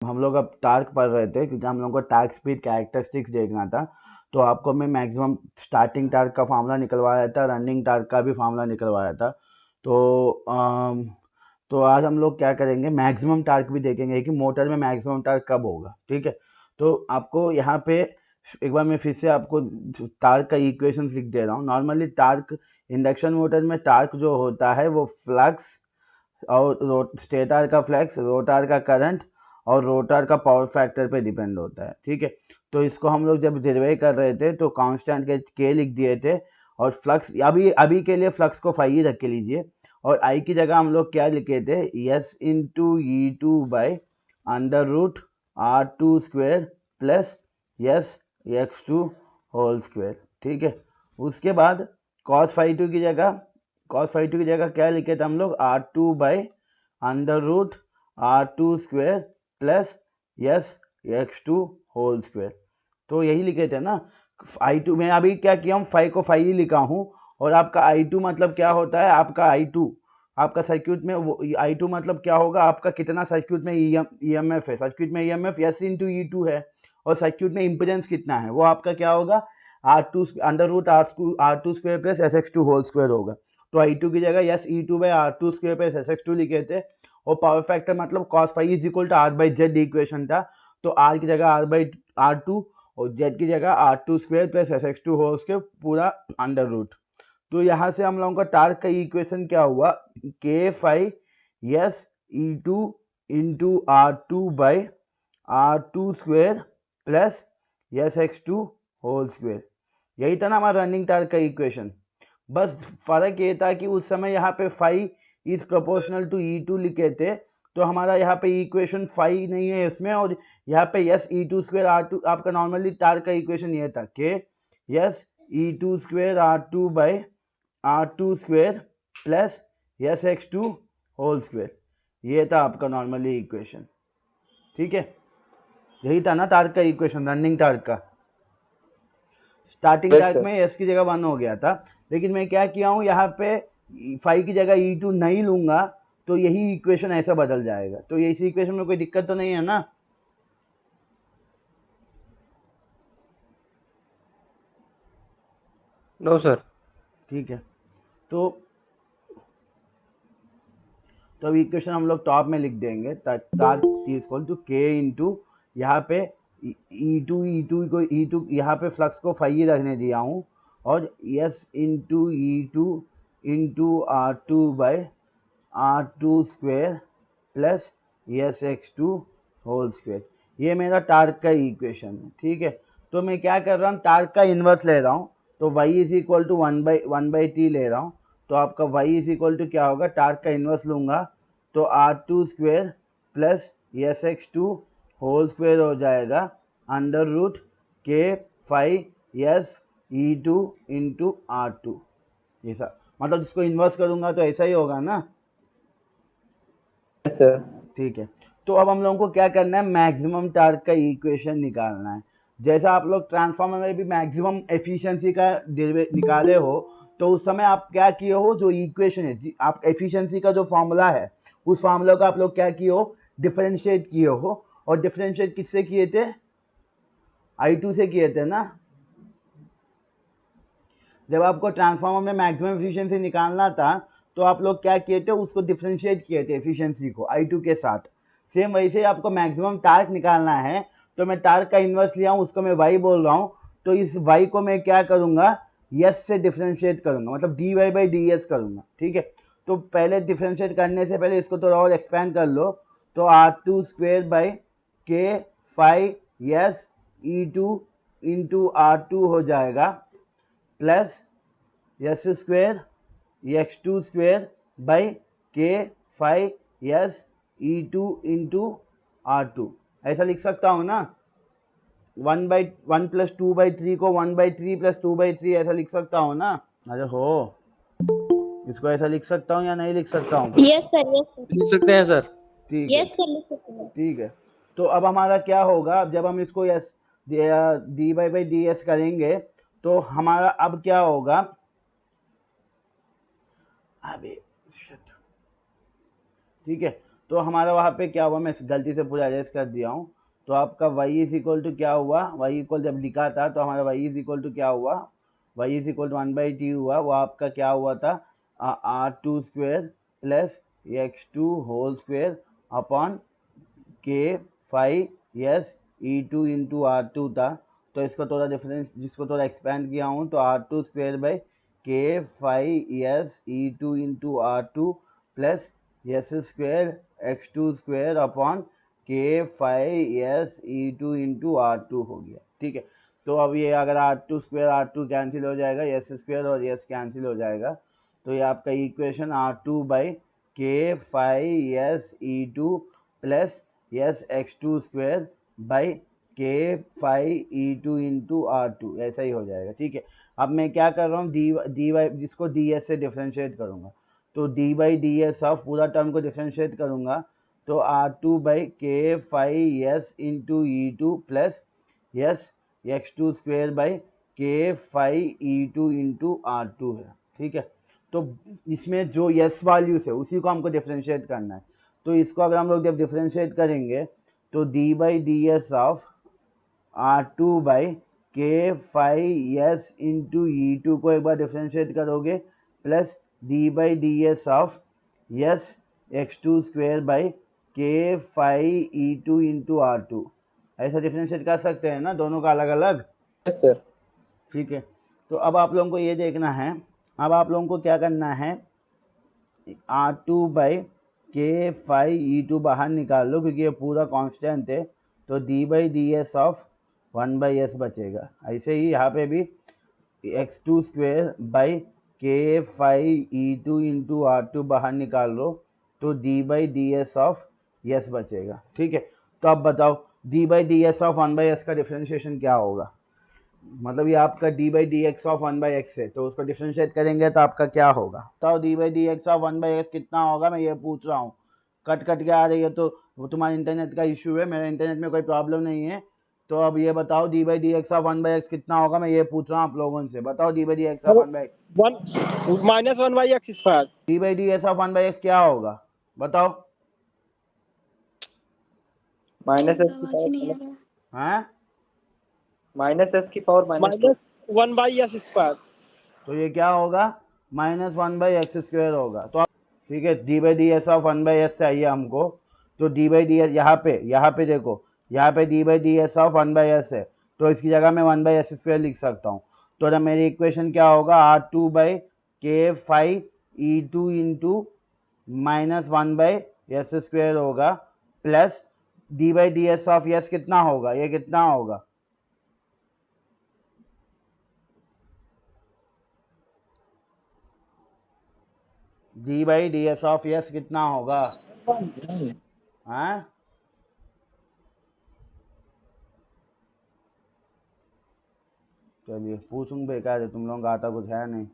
हम लोग अब टार्क पढ़ रहे थे क्योंकि हम लोग को टार्क स्पीड कैरेक्टरिस्टिक्स देखना था। तो आपको मैं मैक्सिमम स्टार्टिंग टार्क का फार्मूला निकलवाया था, रनिंग टार्क का भी फार्मूला निकलवाया था। तो आज हम लोग क्या करेंगे, मैक्सिमम टार्क भी देखेंगे कि मोटर में मैक्सिमम टार्क कब होगा। ठीक है, तो आपको यहाँ पे एक बार मैं फिर से आपको टार्क का इक्वेशन लिख दे रहा हूँ। नॉर्मली टार्क इंडक्शन मोटर में टार्क जो होता है वो फ्लक्स और स्टेटर का फ्लक्स, रोटर का करंट और रोटर का पावर फैक्टर पे डिपेंड होता है। ठीक है, तो इसको हम लोग जब डिराइव कर रहे थे तो कांस्टेंट के लिख दिए थे, और फ्लक्स अभी के लिए फ्लक्स को फाई रख के लीजिए, और आई की जगह हम लोग क्या लिखे थे, S into E two by under root R two square plus S X two whole square. ठीक है, उसके बाद कॉस फाई टू की जगह क्या लिखे थे हम लोग, R two by under root R two square plus S X two whole square. तो यही लिखे थे ना। आई टू मैं अभी क्या किया हूँ, फाइव को फाइव ही लिखा हूँ, और आपका आई टू मतलब क्या होता है, आपका आई टू आपका सर्क्यूट में वो आई टू मतलब क्या होगा, आपका कितना सर्क्यूट में ई एम एफ है। सर्क्यूट में E M F S into E two है, और सर्क्यूट में इम्पिडेंस कितना है, वो आपका क्या होगा, R two under root R two square plus S x two whole square होगा। तो आई टू की जगह S E two by R two square plus S x two लिखे थे, और पावर फैक्टर मतलब cos phi is equal to R by Z equation था। तो आर की जगह आर बाई आर टू और जेड की जगह R two square plus S x two whole square पूरा अंडर रूट। तो यहाँ से हम लोगों का टार्क का इक्वेशन क्या हुआ, K five S E two into R two by R two square plus S X two whole square. यही था ना हमारा रनिंग टार्क का इक्वेशन। बस फर्क ये था कि उस समय यहाँ पे phi is proportional to E two लिखे थे, तो हमारा यहाँ पे इक्वेशन फाइव नहीं है इसमें, और यहाँ पे S E two square R two, आपका नॉर्मली टार्क का इक्वेशन ये था कि S E two square R two by R two square plus S X two whole square. ये था आपका नॉर्मली इक्वेशन। ठीक है, यही था ना टार्क का इक्वेशन, रनिंग टार्क का। Starting yes torque sir. में एस की जगह वन हो गया था, लेकिन मैं क्या किया हूँ यहाँ पे फाइव की जगह ई टू नहीं लूंगा, तो यही इक्वेशन ऐसा बदल जाएगा। तो ये इसी इक्वेशन में कोई दिक्कत तो नहीं है ना। No sir. ठीक है, तो अब इक्वेशन हम लोग टॉप में लिख देंगे, टार्क टी इक्वल टू के इंटू यहाँ पे ई टू को ई टू यहाँ पे फ्लक्स को फाइव रखने दिया हूँ, और S into E two into R two by R two square plus S X two whole square. ये मेरा टार्क का इक्वेशन है। ठीक है, तो मैं क्या कर रहा हूँ, टार्क का इन्वर्स ले रहा हूँ, तो y is equal to one by T ले रहा हूँ। तो आपका y इज इक्वल टू क्या होगा, टार्क का इन्वर्स लूँगा तो R two square plus S X two whole square हो जाएगा under root K five S E two into R two. ऐसा मतलब इसको इन्वर्स करूँगा तो ऐसा ही होगा ना। Yes sir. ठीक है, तो अब हम लोगों को क्या करना है, मैक्सिमम टार्क का इक्वेशन निकालना है। जैसा आप लोग ट्रांसफार्मर में भी मैक्सिमम एफिशिएंसी का निकाले हो, तो उस समय आप क्या किए हो, जो इक्वेशन है आप एफिशिएंसी का जो फॉर्मूला है, उस फॉर्मूला को आप लोग क्या किए हो, डिफरेंशिएट किए हो। और डिफरेंशिएट किससे किए थे, आई टू से किए थे ना। जब आपको ट्रांसफार्मर में मैक्सिमम एफिशिएंसी निकालना था, तो आप लोग क्या किए थे, उसको डिफरेंशिएट किए थे एफिशिएंसी को आई टू के साथ। सेम वैसे ही आपको मैक्सिमम टार्क निकालना है, तो मैं टार्क का इन्वर्स लिया हूँ, उसको मैं वाई बोल रहा हूँ। तो इस वाई को मैं क्या करूँगा, यस से डिफरेंशिएट करूँगा, मतलब d y by D s करूँगा। ठीक है, तो पहले डिफरेंशिएट करने से पहले इसको थोड़ा और एक्सपैंड कर लो, तो R two square by K five S E two into R two हो जाएगा plus S square x two square by K five S E two into R two. ऐसा लिख सकता हूँ ना, one by one plus two by three को one by three plus two by three ऐसा लिख सकता हूँ ना। अरे हो, इसको ऐसा लिख सकता हूँ या नहीं लिख सकता हूँ। यस सर, यस सर, लिख सकते हैं सर। ठीक है, यस सर, लिख सकते हैं। ठीक है। तो अब हमारा क्या होगा, अब जब हम इसको s d y by D s करेंगे, तो हमारा अब क्या होगा, अबे शिट। ठीक है, तो हमारा वहाँ पे क्या हुआ, मैं गलती से पूरा अरेस्ट कर दिया हूँ। तो आपका y इज इक्वल टू क्या हुआ, y इक्वल जब लिखा था तो हमारा y इज इक्वल टू क्या हुआ, y is equal to 1/t हुआ। वो आपका क्या हुआ था, r2 square plus x2 whole square upon K five S E2 into R2 था। तो इसको थोड़ा डिफरेंस, जिसको थोड़ा एक्सपेंड किया हूँ, तो R2 square by K five S E2 into R2 plus S square x2 square upon K five S E2 into R2 हो गया। ठीक है, तो अब ये अगर R2 स्क्वेयर R2 कैंसिल हो जाएगा, यस स्क्वेयर और यस कैंसिल हो जाएगा, तो ये आपका equation R2 by K five S E2 plus s x2 square by K five E2 into R2 ऐसा ही हो जाएगा। ठीक है, अब मैं क्या कर रहा हूँ, डी वाई जिसको डी एस से डिफ्रेंशिएट करूँगा, तो D by D S of पूरा टर्म को डिफ्रेंशिएट करूँगा, तो R2 by K five yes into E2 plus s x2 square by K five E2 into R2 है। ठीक है, तो इसमें जो यस वैल्यूज है उसी को हमको डिफ्रेंशिएट करना है। तो इसको अगर हम लोग जब डिफ्रेंशिएट करेंगे तो D by D S of R2 by K five yes into E2 को एक बार डिफ्रेंशिएट करोगे, plus D by D S of yes x2 square by K five E2 into R2 ऐसा डिफ्रेंशिएट कर सकते हैं ना, दोनों का अलग अलग। Yes sir. ठीक है, तो अब आप लोगों को ये देखना है, अब आप लोगों को क्या करना है, R2 by K five E2 बाहर निकाल लो क्योंकि ये पूरा कांस्टेंट है, तो D by D S of 1/s बचेगा। ऐसे ही यहाँ पे भी x2 square by K five E2 into R2 बाहर निकाल लो, तो D by D S of yes बचेगा। ठीक है, तो अब बताओ D by D S of 1/s का डिफ्रेंशिएशन क्या होगा, मतलब ये आपका D by D x of 1/x है, तो उसको डिफ्रेंशिएट करेंगे तो आपका क्या होगा, तो D by D x of 1/x कितना होगा, मैं ये पूछ रहा हूँ। कट कट के आ रही है तो वो तुम्हारे इंटरनेट का इशू है, मेरे इंटरनेट में कोई प्रॉब्लम नहीं है। तो अब ये बताओ D by D x of 1/x कितना होगा, मैं ये पूछ रहा हूँ आप लोगों से, बताओ D by D x of 1/x minus 1/x square. D by D x of 1/x क्या होगा बताओ। माइनस एस की पावर हैं, माइनस एस की पावर माइनस 1/s स्क्वायर। तो ये क्या होगा, -1/x स्क्वायर होगा। तो ठीक है, D by D S of 1/s चाहिए हमको, तो डी बाई डी एस यहाँ पे देखो, यहाँ पे D by D S of 1/s है, तो इसकी जगह मैं 1/s स्क्वायर लिख सकता हूँ। तो ना मेरी इक्वेशन क्या होगा, R2 by K five E2 into -1/s square होगा, plus D by D S of S कितना होगा, ये कितना होगा, D by D S of S कितना होगा, हाँ चलिए पूछूंगा, बेकार है, तुम लोगों का आता कुछ है नहीं।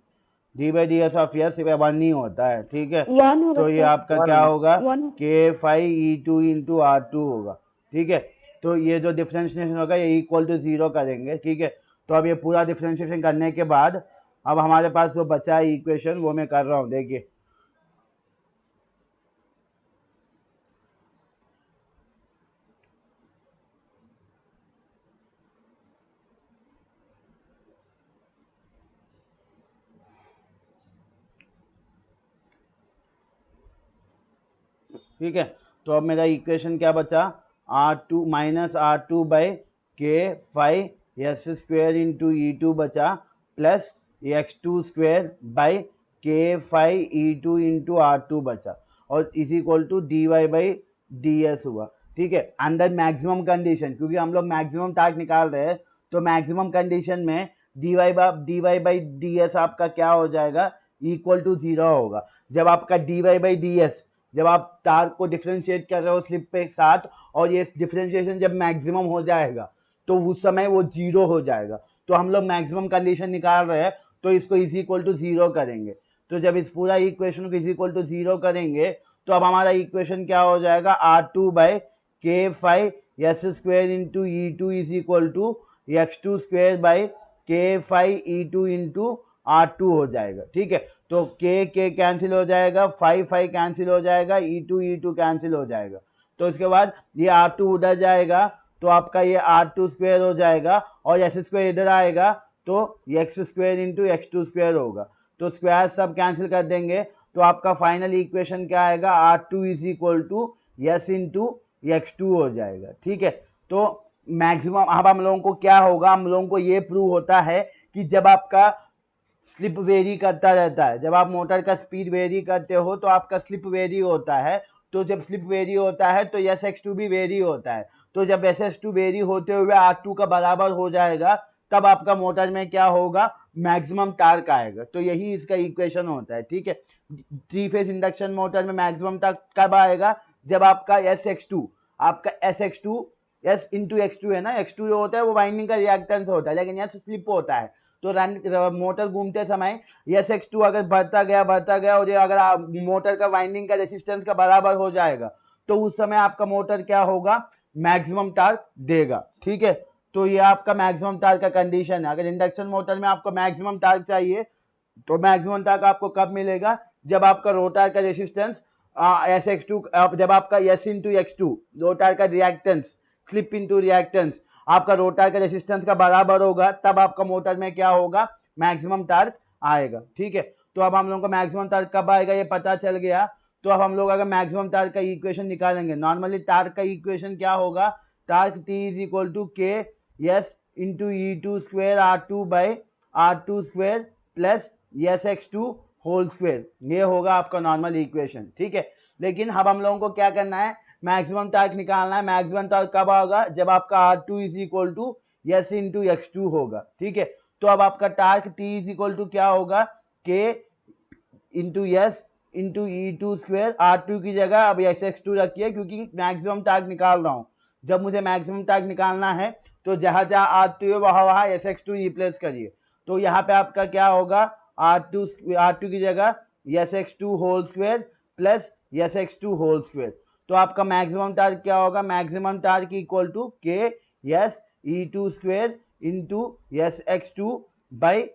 D by D S of yes 1 ही होता है। ठीक है, तो ये आपका क्या होगा, के फाइव E2 इंटू R2 होगा। ठीक है, तो ये जो डिफ्रेंशिएशन होगा ये इक्वल टू 0 करेंगे। ठीक है, तो अब ये पूरा डिफ्रेंशिएशन करने के बाद अब हमारे पास जो बचा है इक्वेशन वो मैं कर रहा हूँ, देखिए। ठीक है, तो अब मेरा इक्वेशन क्या बचा, R2 minus R2 by K five s square into E2 बचा, plus x2 square by K five E2 into R2 बचा, और is equal to d y by D s हुआ। ठीक है, अंदर मैक्सिमम कंडीशन, क्योंकि हम लोग मैक्सिमम टार्क निकाल रहे हैं, तो मैक्सिमम कंडीशन में d y by D s आपका क्या हो जाएगा, इक्वल टू 0 होगा। जब आपका d y by D s, जब आप टार्क को डिफ्रेंशिएट कर रहे हो स्लिप पे साथ, और ये डिफ्रेंशिएशन जब मैक्सिमम हो जाएगा तो उस समय वो 0 हो जाएगा। तो हम लोग मैक्सिमम कंडीशन निकाल रहे हैं, तो इसको इज इक्वल टू 0 करेंगे। तो जब इस पूरा इक्वेशन को इज इक्वल टू 0 करेंगे तो अब हमारा इक्वेशन क्या हो जाएगा, R2 by K five s square into E2 is equal to x2 square by K five E2 into R2 हो जाएगा। ठीक है, तो के कैंसिल हो जाएगा, 5 कैंसिल हो जाएगा, E2 कैंसिल हो जाएगा। तो इसके बाद ये R2 उधर जाएगा तो आपका ये R2 स्क्वायर हो जाएगा और एक्स स्क्वायर इधर आएगा तो x square into x two square होगा। तो स्क्वायर सब कैंसिल कर देंगे तो आपका फाइनल इक्वेशन क्या आएगा, R2 is equal to s into x2 हो जाएगा। ठीक है, तो मैक्सिमम अब हम लोगों को क्या होगा, हम लोगों को ये प्रूव होता है कि जब आपका स्लिप वेरी करता रहता है, जब आप मोटर का स्पीड वेरी करते हो तो आपका स्लिप वेरी होता है, तो जब स्लिप वेरी होता है तो यस एक्स टू भी वेरी होता है। तो जब एस एस टू वेरी होते हुए R2 का बराबर हो जाएगा तब आपका मोटर में क्या होगा, मैक्सिमम टार्क आएगा। तो यही इसका इक्वेशन होता है। ठीक है, 3 फेज इंडक्शन मोटर में मैक्सिमम टार्क कब आएगा, जब आपका एस एक्स टू, आपका s x two s into x two है ना, एक्स टू जो होता है वो वाइंडिंग का रिएक्टेंस होता है, लेकिन यस स्लिप होता है। तो मोटर घूमते समय यस एक्स टू अगर बढ़ता गया और ये अगर मोटर का वाइंडिंग का रेसिस्टेंस का बराबर हो जाएगा तो उस समय आपका मोटर क्या होगा, मैक्सिमम टार्क देगा। ठीक है, तो ये आपका मैक्सिमम टार्क का कंडीशन है। अगर इंडक्शन मोटर में आपको मैक्सिमम टार्क चाहिए तो मैक्सिमम टार्क आपको कब मिलेगा, जब आपका रोटर का रेसिस्टेंस एस एक्स टू, जब आपका s into x two rotor का रिएक्टेंस, स्लिप इंटू रिएक्टेंस आपका रोटर के रेसिस्टेंस का बराबर होगा, तब आपका मोटर में क्या होगा, मैक्सिमम टार्क आएगा। ठीक है, तो अब हम लोगों को मैक्सिमम टार्क कब आएगा ये पता चल गया। तो अब हम लोग अगर मैक्सिमम टार्क का इक्वेशन निकालेंगे, नॉर्मली टार्क का इक्वेशन क्या होगा, torque T is equal to K S into E2 square R2 by R2 square plus S x two whole square, ये होगा आपका नॉर्मल इक्वेशन। ठीक है, लेकिन अब हम लोगों को क्या करना है, मैक्सिमम टार्क निकालना है। मैक्सिमम टार्क कब होगा, जब आपका R2 is equal to s into x two होगा। ठीक है, तो अब आपका torque T is equal to क्या होगा, K into s into E2 square, R2 की जगह अब एस एक्स टू रखिए क्योंकि मैक्सिमम टार्क निकाल रहा हूँ। जब मुझे मैक्सिमम टार्क निकालना है तो जहाँ जहाँ R2 है वहाँ एस एक्स टू रिप्लेस करिए। तो यहाँ पे आपका क्या होगा, R2 की जगह s x two whole square plus S x two whole square. तो आपका मैक्सिमम टार्क क्या होगा, maximum torque equal to K s E2 square into s x two by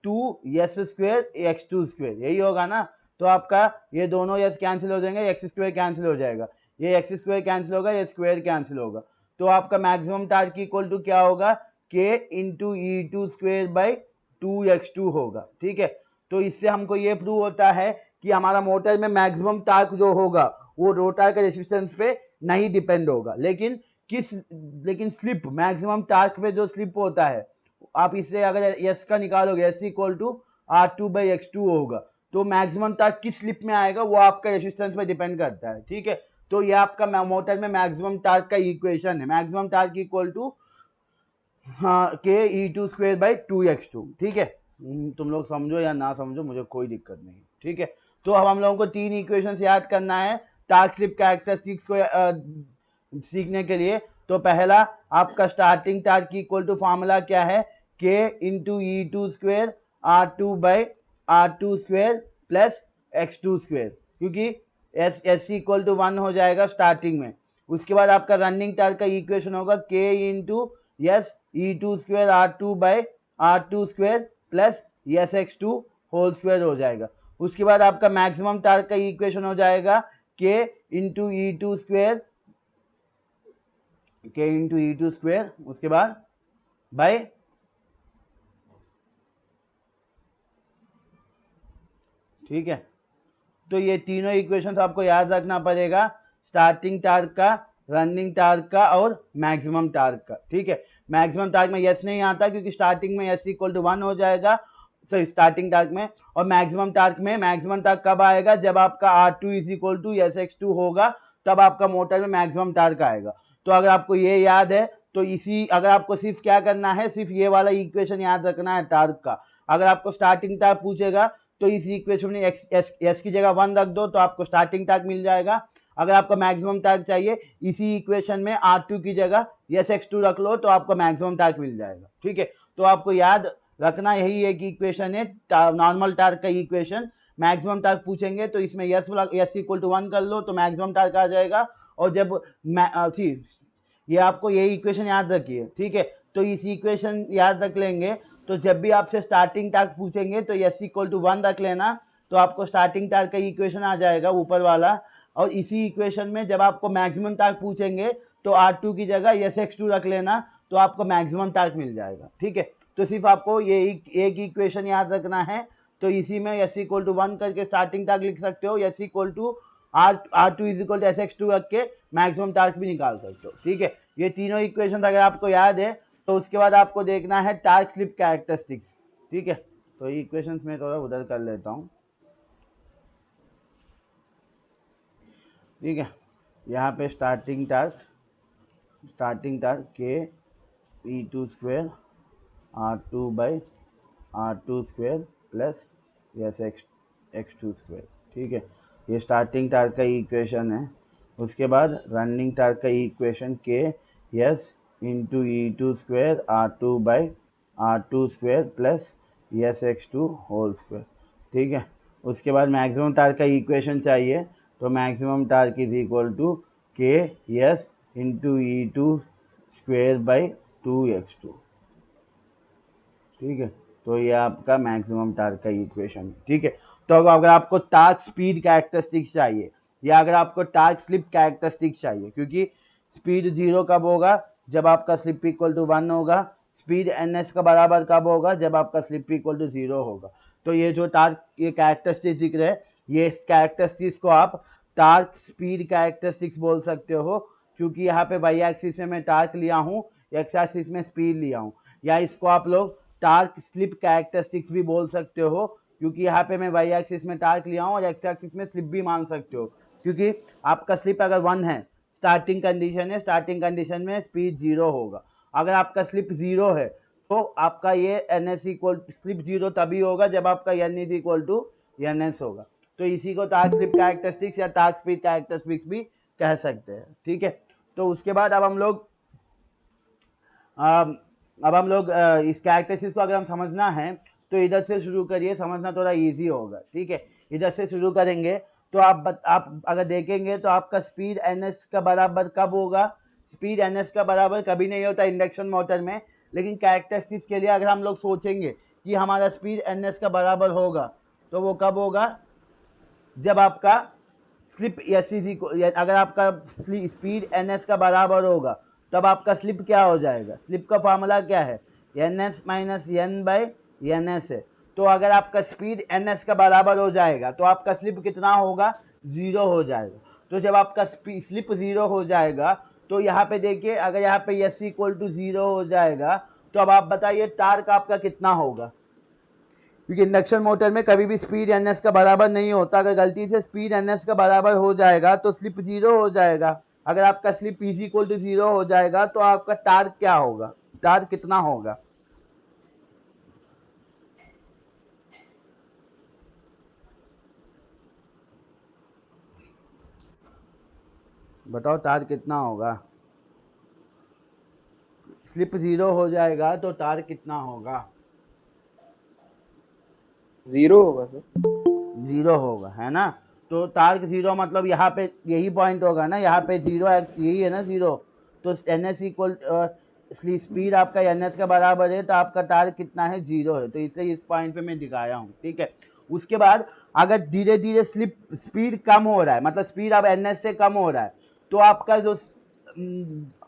2 s square x two square, यही होगा ना। तो आपका ये दोनों एस कैंसिल हो जाएंगे, एक्स स्क्वेयर कैंसिल हो जाएगा, ये एक्स स्क्वेयर कैंसिल होगा, ये स्क्वेयर कैंसिल होगा। तो आपका मैक्सिमम टार्क इक्वल टू क्या होगा, K into E2 square by 2x2 होगा। ठीक है, तो इससे हमको ये प्रूव होता है कि हमारा मोटर में मैक्सिमम टार्क जो होगा वो रोटर के रेसिस्टेंस पे नहीं डिपेंड होगा, लेकिन स्लिप, मैक्सिमम टार्क पे जो स्लिप होता है, आप इससे अगर एस का निकालोगे, S equal to R2 by x2 होगा, तो मैक्सिमम टार्क किस स्लिप में आएगा वो आपका रेसिस्टेंस पे डिपेंड करता है। ठीक है, तो ये आपका मोटर में मैक्सिमम टार्क का इक्वेशन है, मैक्सिमम टार्क इक्वल टू के E2 स्क्वेयर बाई 2x2। ठीक है, तुम लोग समझो या ना समझो मुझे कोई दिक्कत नहीं। ठीक है, तो अब हम लोगों को 3 इक्वेशंस याद करना है टार्क स्लिप कैरेक्टरिस्टिक्स को सीखने के लिए। तो पहला आपका स्टार्टिंग टार्क की इक्वल टू फार्मूला क्या है, के into E2 square R2 by R2 square plus x2 square, क्योंकि एस इक्वल टू 1 हो जाएगा स्टार्टिंग में। उसके बाद आपका रनिंग टार्क का इक्वेशन होगा K into s E2 square R2 by R2 square plus S x two whole square हो जाएगा। उसके बाद आपका मैक्सिमम टार्क का इक्वेशन हो जाएगा के इंटू E2 स्क्वेयर, के इंटू E2 स्क्वेयर, उसके बाद बाय ठीक है, तो ये तीनों इक्वेशंस आपको याद रखना पड़ेगा, स्टार्टिंग टार्क का, रनिंग टार्क का और मैक्सिमम टार्क का। ठीक है, मैक्सिमम टार्क में यस नहीं आता क्योंकि स्टार्टिंग में एस इक्वल टू 1 हो जाएगा, सॉरी स्टार्टिंग टार्क में। और मैक्सिमम टार्क में मैक्सिमम टार्क कब आएगा, जब आपका R2 is equal to s x two होगा, तब आपका मोटर में मैक्सिमम टार्क आएगा। तो अगर आपको ये याद है तो अगर आपको सिर्फ क्या करना है, सिर्फ ये वाला इक्वेशन याद रखना है टार्क का। अगर आपको स्टार्टिंग टार्क पूछेगा तो इस इक्वेशन में एस की जगह 1 रख दो तो आपको स्टार्टिंग टार्क मिल जाएगा। अगर आपको मैक्सिमम टार्क चाहिए इसी इक्वेशन में R2 की जगह एस एक्स टू रख लो तो आपको मैक्सिमम टार्क मिल जाएगा। ठीक है, तो आपको याद रखना यही एक इक्वेशन है, नॉर्मल टार्क का इक्वेशन। मैक्सिमम टार्क पूछेंगे तो इसमें एस इक्वल टू 1 कर लो तो मैक्सिमम टार्क आ जाएगा। और जब ये आपको यही इक्वेशन याद रखिए। ठीक है, तो इस इक्वेशन याद रख लेंगे तो जब भी आपसे स्टार्टिंग टार्क पूछेंगे तो एस इक्वल टू 1 रख लेना, तो आपको स्टार्टिंग टार्क का इक्वेशन आ जाएगा ऊपर वाला, और इसी इक्वेशन में जब आपको मैक्सिमम टार्क पूछेंगे तो R2 की जगह SX2 रख लेना, तो आपको मैक्सिमम टार्क मिल जाएगा। ठीक है, तो सिर्फ आपको ये एक इक्वेशन याद रखना है। तो इसी में S = 1 करके स्टार्टिंग टार्क लिख सकते हो, S = R2 = SX2 रख के मैक्सिमम टार्क भी निकाल सकते हो। ठीक है, ये तीनों इक्वेशन अगर आपको याद है तो उसके बाद आपको देखना है टार्क स्लिप कैरेक्टरिस्टिक्स। ठीक है, तो इक्वेशंस में थोड़ा उधर कर लेता हूँ। ठीक है, यहाँ पे starting torque K E2² R2/R2² plus SX2²। ठीक है, ये स्टार्टिंग टार्क का इक्वेशन है। उसके बाद रनिंग टार्क का equation K S × E2² R2/R2² plus SX2²। ठीक है, उसके बाद मैक्सिमम टार्क का इक्वेशन चाहिए, तो maximum torque = K S × E2²/2x2। ठीक है, तो ये आपका मैक्सिमम टार्क का इक्वेशन। ठीक है, तो अगर आपको टार्क स्पीड कैरेक्टरिस्टिक्स चाहिए या अगर आपको टार्क स्लिप कैरेक्टरिस्टिक्स चाहिए, क्योंकि स्पीड 0 कब होगा, जब आपका स्लिप = 1 होगा। स्पीड ns का बराबर कब होगा, जब आपका स्लिप = 0 होगा। तो ये जो टार्क ये कैरेक्टरिस्टिक्स दिख रहे हैं, ये कैरेक्टरिस्टिक्स को आप टार्क स्पीड कैरेक्टरिस्टिक्स बोल सकते हो, क्योंकि यहाँ पे वाई एक्सिस में मैं टार्क लिया हूँ, एक्स एक्सिस में स्पीड लिया हूँ। या इसको आप लोग टार्क स्लिप कैरेक्टरिस्टिक्स भी बोल सकते हो, क्योंकि यहाँ पे मैं वाई एक्सिस में टार्क लिया हूँ और एक्स एक्सिस में स्लिप भी मान सकते हो, क्योंकि आपका स्लिप अगर 1 है, स्टार्टिंग कंडीशन है, स्टार्टिंग कंडीशन में स्पीड 0 होगा। अगर आपका स्लिप 0 है तो आपका ये स्लिप 0 तभी होगा जब आपका n = ns होगा। तो इसी को टार्क स्लिप कैरेक्टरिस्टिक्स या टार्क स्पीड कैरेक्टरिस्टिक्स भी कह सकते हैं। ठीक है, तो उसके बाद अब हम लोग इस कैरेक्टरिस्टिक्स को अगर हम समझना है तो इधर से शुरू करिए, समझना थोड़ा इजी होगा। ठीक है, इधर से शुरू करेंगे तो आप अगर देखेंगे तो आपका स्पीड ns का बराबर कब होगा। स्पीड ns का बराबर कभी नहीं होता इंडक्शन मोटर में, लेकिन कैरेक्टरिस्टिक्स के लिए अगर हम लोग सोचेंगे कि हमारा स्पीड ns का बराबर होगा, तो वो कब होगा, जब आपका स्लिप अगर आपका स्पीड ns का बराबर होगा तब आपका स्लिप क्या हो जाएगा। स्लिप का फार्मूला क्या है, ns - n/ns है। तो अगर आपका स्पीड ns का बराबर हो जाएगा तो आपका स्लिप कितना होगा, 0 हो जाएगा। तो जब आपका स्लिप 0 हो जाएगा तो यहाँ पे देखिए, अगर यहाँ पे s = 0 हो जाएगा तो अब आप बताइए टार्क आपका कितना होगा, क्योंकि इंडक्शन मोटर में कभी भी स्पीड ns का बराबर नहीं होता। अगर गलती से स्पीड ns का बराबर हो जाएगा तो स्लिप 0 हो जाएगा। अगर आपका स्लिप = 0 हो जाएगा तो आपका टार्क क्या होगा, टार्क कितना होगा। बताओ टार्क कितना होगा। स्लिप 0 हो जाएगा तो टार्क कितना होगा। 0 होगा सर। 0 होगा, है ना। तो टार्क 0 मतलब यहाँ पे यही पॉइंट होगा ना, यहाँ पे 0x यही है ना 0। तो ns स्पीड आपका ns का बराबर है तो आपका टार्क कितना है, 0 है। तो इसलिए इस पॉइंट पे मैं दिखाया हूँ। ठीक है, उसके बाद अगर धीरे धीरे स्पीड कम हो रहा है, मतलब स्पीड अब ns से कम हो रहा है, तो आपका जो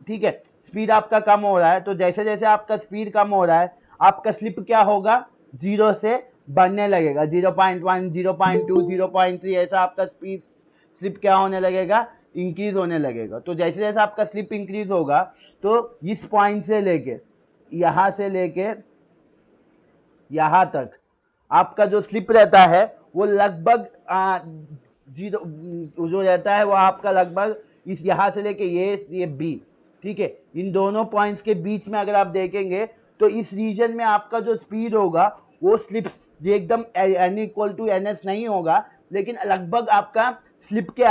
ठीक है स्पीड आपका कम हो रहा है, तो जैसे जैसे आपका स्पीड कम हो रहा है आपका स्लिप क्या होगा, 0 से बढ़ने लगेगा। 0.1 0.2 0.3 ऐसा आपका स्लिप क्या होने लगेगा, इंक्रीज होने लगेगा। तो जैसे जैसे आपका स्लिप इंक्रीज होगा तो इस पॉइंट से लेके यहाँ से लेके यहाँ तक आपका जो स्लिप रहता है वो लगभग 0 जो रहता है वो आपका लगभग इस यहाँ से लेके ये बी। ठीक है, इन दोनों पॉइंट्स के बीच में अगर आप देखेंगे तो इस रीजन में आपका जो स्पीड होगा वो स्लिप एकदम n = ns नहीं होगा, लेकिन लगभग आपका स्लिप के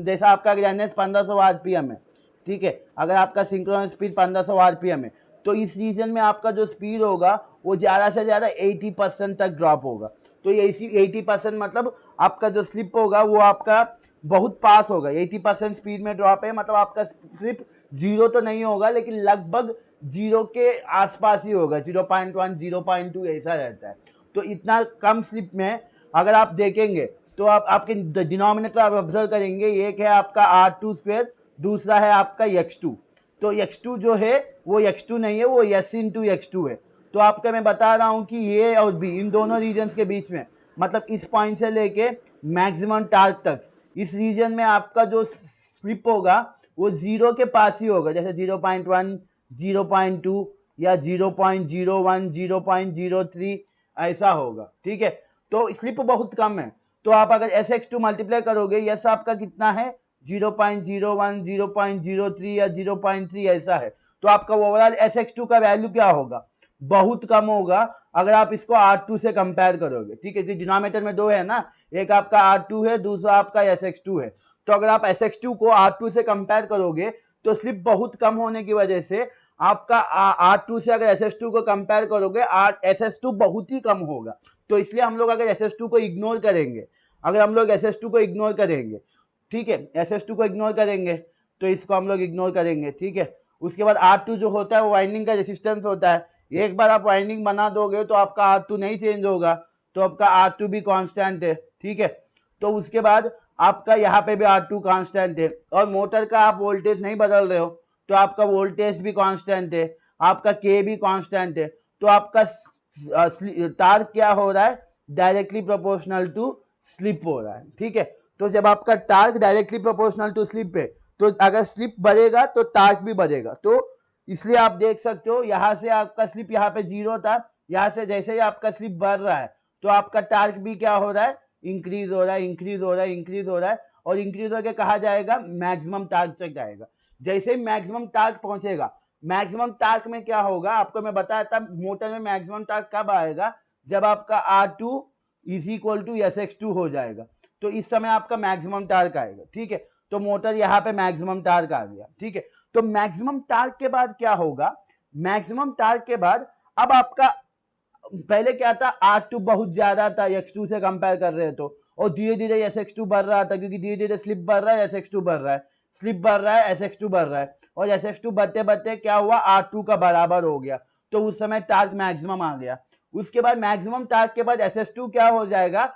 जैसा आपका ns 1500 आरपीएम है। ठीक है, अगर आपका सिंक्रोनस स्पीड 1500 आरपीएम है तो इस रीजन में आपका जो स्पीड होगा वो ज़्यादा से ज़्यादा 80% तक ड्रॉप होगा। तो ये 80% मतलब आपका जो स्लिप होगा वो आपका बहुत पास होगा। 80% स्पीड में ड्रॉप है मतलब आपका स्लिप 0 तो नहीं होगा, लेकिन लगभग 0 के आसपास ही होगा, 0.1 0.2 ऐसा रहता है। तो इतना कम स्लिप में अगर आप देखेंगे तो आप आपके डिनोमिनेटर आप ऑब्जर्व करेंगे, एक है आपका R2 स्क्वायर, दूसरा है आपका x2। तो x2 जो है वो x2 नहीं है, वो s इंटू x2 है। तो आपका मैं बता रहा हूँ कि ये और b इन दोनों रीजन्स के बीच में, मतलब इस पॉइंट से लेके मैक्सिमम टार्क तक, इस रीजन में आपका जो स्लिप होगा वो जीरो के पास ही होगा, जैसे 0.1, 0.2 या 0.01, 0.03 ऐसा होगा, ठीक है। तो स्लिप बहुत कम है। तो आप अगर SX2 मल्टीप्लाई करोगे, यस आपका कितना है 0.01, 0.03 या 0.3 ऐसा है, तो आपका ओवरऑल SX2 का वैल्यू क्या होगा, बहुत कम होगा अगर आप इसको R2 से कंपेयर करोगे, ठीक है। क्योंकि डिनोमिनेटर में दो है ना, एक आपका R2 है, दूसरा आपका SX2 है। तो अगर आप SX2 को R2 से कंपेयर करोगे तो स्लिप बहुत कम होने की वजह से आपका R2 से अगर SX2 को कंपेयर करोगे SS2 बहुत ही कम होगा। तो इसलिए हम लोग अगर SS2 को इग्नोर करेंगे, अगर हम लोग SS2 को इग्नोर करेंगे, ठीक है, SS2 को इग्नोर करेंगे तो इसको हम लोग इग्नोर करेंगे, ठीक है। उसके बाद R2 जो होता है वो वाइंडिंग का रेजिस्टेंस होता है, एक बार आप वाइंडिंग बना दोगे तो आपका R2 नहीं चेंज होगा, तो आपका R2 भी कांस्टेंट है, ठीक है। तो उसके बाद आपका यहाँ पे भी R2 कांस्टेंट है, और मोटर का आप वोल्टेज नहीं बदल रहे हो तो आपका वोल्टेज भी कांस्टेंट है, आपका K भी कांस्टेंट है। तो आपका टार्क क्या हो रहा है, डायरेक्टली प्रोपोर्शनल टू स्लिप हो रहा है, ठीक है। तो जब आपका torque directly proportional to slip है तो अगर स्लिप बढ़ेगा तो टार्क भी बढ़ेगा। तो इसलिए आप देख सकते हो यहाँ से आपका स्लिप यहाँ पे 0 था, यहाँ से जैसे ही आपका स्लिप बढ़ रहा है तो आपका टार्क भी क्या हो रहा है, इंक्रीज हो रहा है, इंक्रीज हो रहा है, इंक्रीज हो रहा है, और इंक्रीज होकर कहा जाएगा मैक्सिमम टार्क तक जाएगा। जैसे ही मैक्सिमम टार्क पहुंचेगा, मैक्सिमम टार्क में क्या होगा आपको मैं बताया था, मोटर में मैक्सिमम टार्क कब आएगा, जब आपका R2 is equal to SX2 हो जाएगा, तो इस समय आपका मैक्सिमम टार्क आएगा, ठीक है। तो मोटर यहाँ पे मैक्सिमम टार्क आ गया, ठीक है। तो मैक्सिमम टार्क के बाद क्या होगा, मैक्सिमम टार्क के बाद अब आपका पहले क्या था, R2 बहुत ज्यादा था x2 से कंपेयर कर रहे तो, और धीरे धीरे SX2 बढ़ रहा था, क्योंकि धीरे धीरे स्लिप बढ़ रहा है, SX2 बढ़ रहा है, स्लिप बढ़ रहा है, SX2 बढ़ रहा है, और SX2 बढ़ते बढ़ते क्या हुआ, R2 का बराबर हो गया, तो उस समय टार्क मैक्सिमम आ गया। उसके बाद मैक्सिमम टार्क के बाद SS2 क्या हो जाएगा,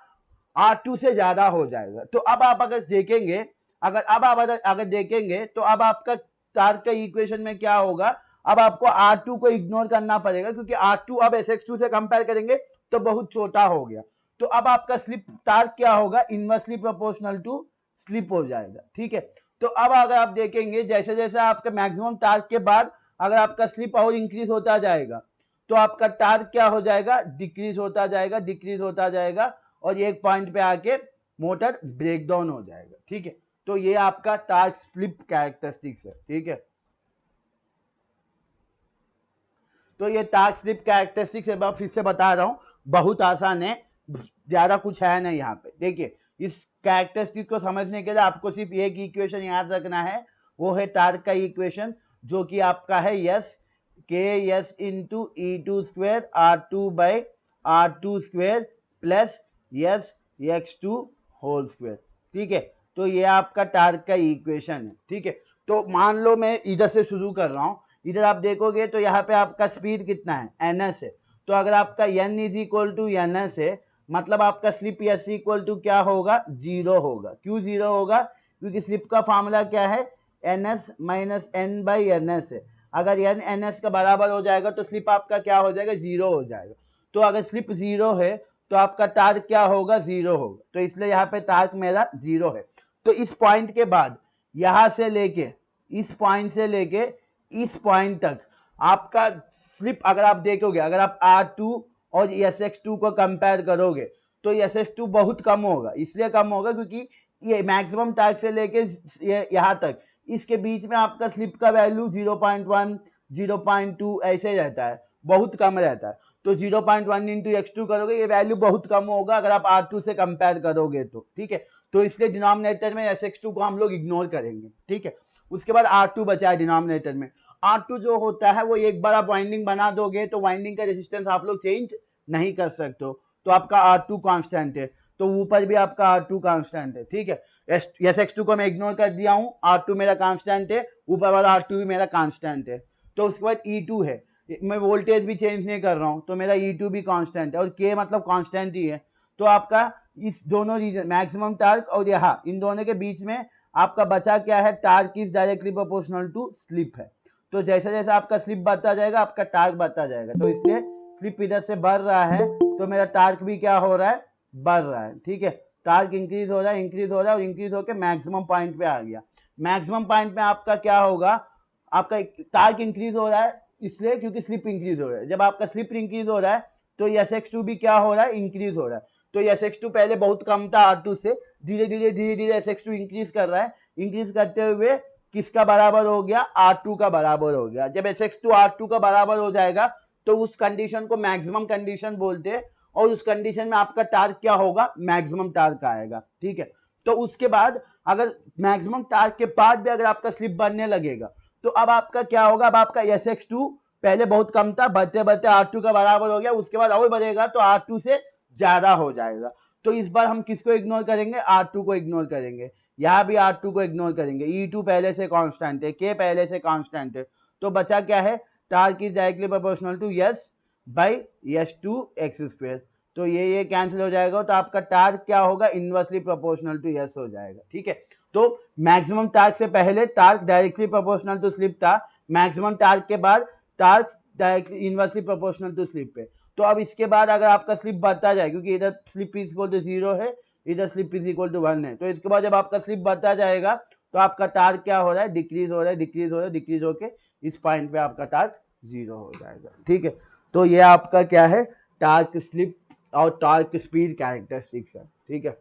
R2 से ज्यादा हो जाएगा। तो अब आप अगर देखेंगे, अगर देखेंगे तो अब आपका टार्क का इक्वेशन में क्या होगा, अब आपको R2 को इग्नोर करना पड़ेगा, क्योंकि R2 अब SX2 से कंपेयर करेंगे तो बहुत छोटा हो गया। तो अब आपका स्लिप टार्क क्या होगा, इनवर्सली प्रोपोर्शनल टू स्लिप हो जाएगा, ठीक है। तो अब अगर आप देखेंगे जैसे जैसे आपका मैक्सिमम टार्क के बाद अगर आपका स्लिप और इंक्रीज होता जाएगा तो आपका टार्क क्या हो जाएगा, डिक्रीज होता जाएगा, डिक्रीज होता जाएगा, और एक पॉइंट पे आके मोटर ब्रेक डाउन हो जाएगा, ठीक है। तो ये आपका टार्क स्लिप कैरेक्टरिस्टिक्स है, ठीक है। तो ये टार्क स्लिप कैरेक्टरिस्टिक्स मैं फिर से बता रहा हूं, बहुत आसान है, ज्यादा कुछ है नहीं यहाँ पे। देखिए इस कैरेक्टरिस्टिक को समझने के लिए आपको सिर्फ एक इक्वेशन याद रखना है, वो है टार्क का इक्वेशन, जो कि आपका है s K s into E2 square R2 by R2 square plus s x2 whole square, ठीक है। तो ये आपका टार्क का इक्वेशन है, ठीक है। तो मान लो मैं इधर से शुरू कर रहा हूं, इधर आप देखोगे तो यहाँ पे आपका स्पीड कितना है, ns है। तो अगर आपका n is equal to ns है, मतलब आपका स्लिप s इक्वल टू क्या होगा, 0 होगा। क्यों 0 होगा, क्योंकि स्लिप का फार्मूला क्या है, ns minus n by ns है। अगर n ns का बराबर हो जाएगा तो स्लिप आपका क्या हो जाएगा, 0 हो जाएगा। तो अगर स्लिप 0 है तो आपका टार्क क्या होगा, 0 होगा। तो इसलिए यहाँ पे टार्क मेरा 0 है। तो इस पॉइंट के बाद यहां से लेके इस पॉइंट से लेके इस पॉइंट तक आपका स्लिप अगर आप देखोगे, अगर आप R2 और SX2 को कंपेयर करोगे तो SX2 बहुत कम होगा। इसलिए कम होगा क्योंकि ये मैक्सिमम टार्क से लेके यहाँ तक इसके बीच में आपका स्लिप का वैल्यू 0.1 0.2 ऐसे रहता है, बहुत कम रहता है। तो 0.1 इंटू x2 करोगे, ये वैल्यू बहुत कम होगा अगर आप R2 से कंपेयर करोगे तो, ठीक है। तो इसलिए डिनोमिनेटर में SX2 को हम लोग इग्नोर करेंगे, ठीक है। उसके बाद R2 बचा है डिनोमिनेटर में। R2 जो होता है वो एक बार आप वाइंडिंग बना दोगे तो वाइंडिंग का रेजिस्टेंस आप लोग चेंज नहीं कर सकते हो, तो आपका R2 कांस्टेंट है, तो ऊपर भी आपका R2 कांस्टेंट है, ठीक है। SX2 को मैं इग्नोर कर दिया हूँ, R2 मेरा कांस्टेंट है, ऊपर वाला R2 भी मेरा कांस्टेंट है। तो उसके बाद E2 है, मैं वोल्टेज भी चेंज नहीं कर रहा हूँ तो मेरा E2 भी कांस्टेंट है, और K मतलब कांस्टेंट ही है। तो आपका इस दोनों रीजन मैक्सिमम टार्क और यहाँ इन दोनों के बीच में आपका बचा क्या है, torque is directly proportional to slip है। तो जैसे जैसे आपका स्लिप बढ़ता जाएगा आपका टार्क बढ़ता जाएगा, तो इसलिए स्लिप इधर से बढ़ रहा है तो मेरा टार्क भी क्या हो रहा है, बढ़ रहा है। ठीक है, टार्क इंक्रीज हो रहा है, इंक्रीज हो रहा है और इंक्रीज होकर मैक्सिमम पॉइंट पे आ गया। मैक्सिमम पॉइंट पे आपका क्या होगा, आपका टार्क इंक्रीज हो रहा है इसलिए क्योंकि स्लिप इंक्रीज हो रहा है। जब आपका स्लिप इंक्रीज हो रहा है तो SX2 भी क्या हो रहा है, इंक्रीज हो रहा है। तो SX2 पहले बहुत कम था R2 से, धीरे धीरे SX2 इंक्रीज कर रहा है। इंक्रीज करते हुए किसका बराबर हो गया, R2 का बराबर हो गया। जब SX2 R2 का बराबर हो जाएगा तो उस कंडीशन को मैक्सिमम कंडीशन बोलते हैं और उस कंडीशन में आपका टार्क क्या होगा, मैक्सिमम टार्क आएगा। ठीक है, तो उसके बाद अगर मैक्सिमम टार्क के बाद भी अगर आपका स्लिप बढ़ने लगेगा तो अब आपका क्या होगा, अब आपका SX2 पहले बहुत कम था, बढ़ते बढ़ते R2 का बराबर हो गया, उसके बाद और बढ़ेगा तो R2 से ज्यादा हो जाएगा। तो इस बार हम किसको इग्नोर करेंगे, R2 को इग्नोर करेंगे। यहाँ भी R2 को इग्नोर करेंगे। E2 पहले से कांस्टेंट है, K पहले से कांस्टेंट है, तो बचा क्या है, torque is directly proportional to S by S2 x square. तो ये कैंसिल हो जाएगा तो आपका टार्क क्या होगा, इनवर्सली प्रोपोर्शनल टू S हो जाएगा। ठीक है, तो मैक्सिमम टार्क से पहले torque directly proportional to slip था, मैक्सिमम टार्क के बाद torque directly inversely proportional to slip पे। तो अब इसके बाद अगर आपका स्लिप बढ़ता जाए, क्योंकि इधर स्लिप इज इक्वल टू 0 है, इधर स्लिप इज इक्वल टू 1 है, तो इसके बाद जब आपका स्लिप बढ़ता जाएगा तो आपका टार्क क्या हो रहा है, डिक्रीज हो रहा है, डिक्रीज हो रहा है, डिक्रीज होके इस पॉइंट पे आपका टार्क 0 हो जाएगा। ठीक है, तो ये आपका क्या है, टार्क स्लिप और टार्क स्पीड कैरेक्टरिस्टिक्स है। ठीक है।